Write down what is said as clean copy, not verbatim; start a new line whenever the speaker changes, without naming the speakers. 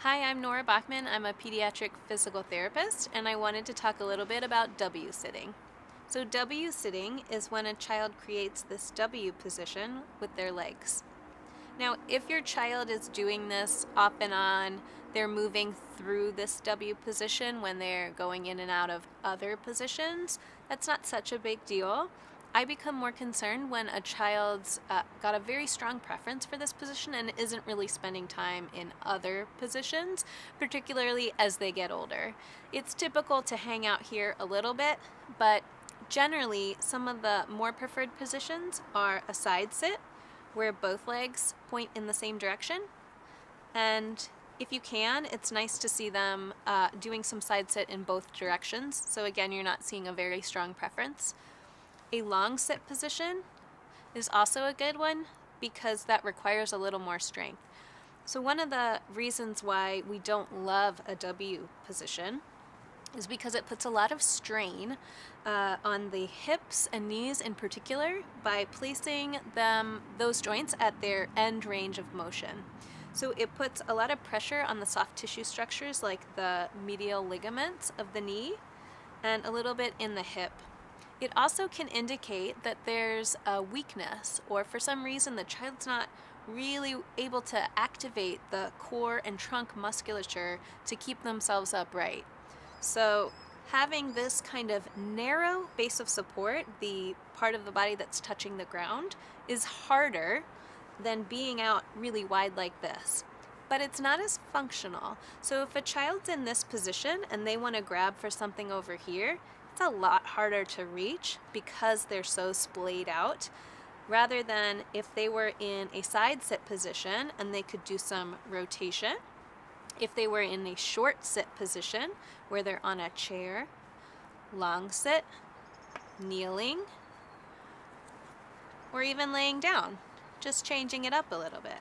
Hi, I'm Nora Bachman. I'm a pediatric physical therapist, and I wanted to talk a little bit about W sitting. So, W sitting is when a child creates this W position with their legs. Now, if your child is doing this off and on, they're moving through this W position when they're going in and out of other positions, that's not such a big deal. I become more concerned when a child's got a very strong preference for this position and isn't really spending time in other positions, particularly as they get older. It's typical to hang out here a little bit, but generally, some of the more preferred positions are a side sit, where both legs point in the same direction. And if you can, it's nice to see them doing some side sit in both directions. So again, you're not seeing a very strong preference. A long sit position is also a good one because that requires a little more strength. So one of the reasons why we don't love a W position is because it puts a lot of strain on the hips and knees in particular by placing those joints at their end range of motion. So it puts a lot of pressure on the soft tissue structures like the medial ligaments of the knee and a little bit in the hip. It also can indicate that there's a weakness, or for some reason the child's not really able to activate the core and trunk musculature to keep themselves upright. So having this kind of narrow base of support, the part of the body that's touching the ground, is harder than being out really wide like this. But it's not as functional. So if a child's in this position and they want to grab for something over here, it's a lot harder to reach because they're so splayed out, rather than if they were in a side sit position and they could do some rotation. If they were in a short sit position where they're on a chair, long sit, kneeling, or even laying down, just changing it up a little bit.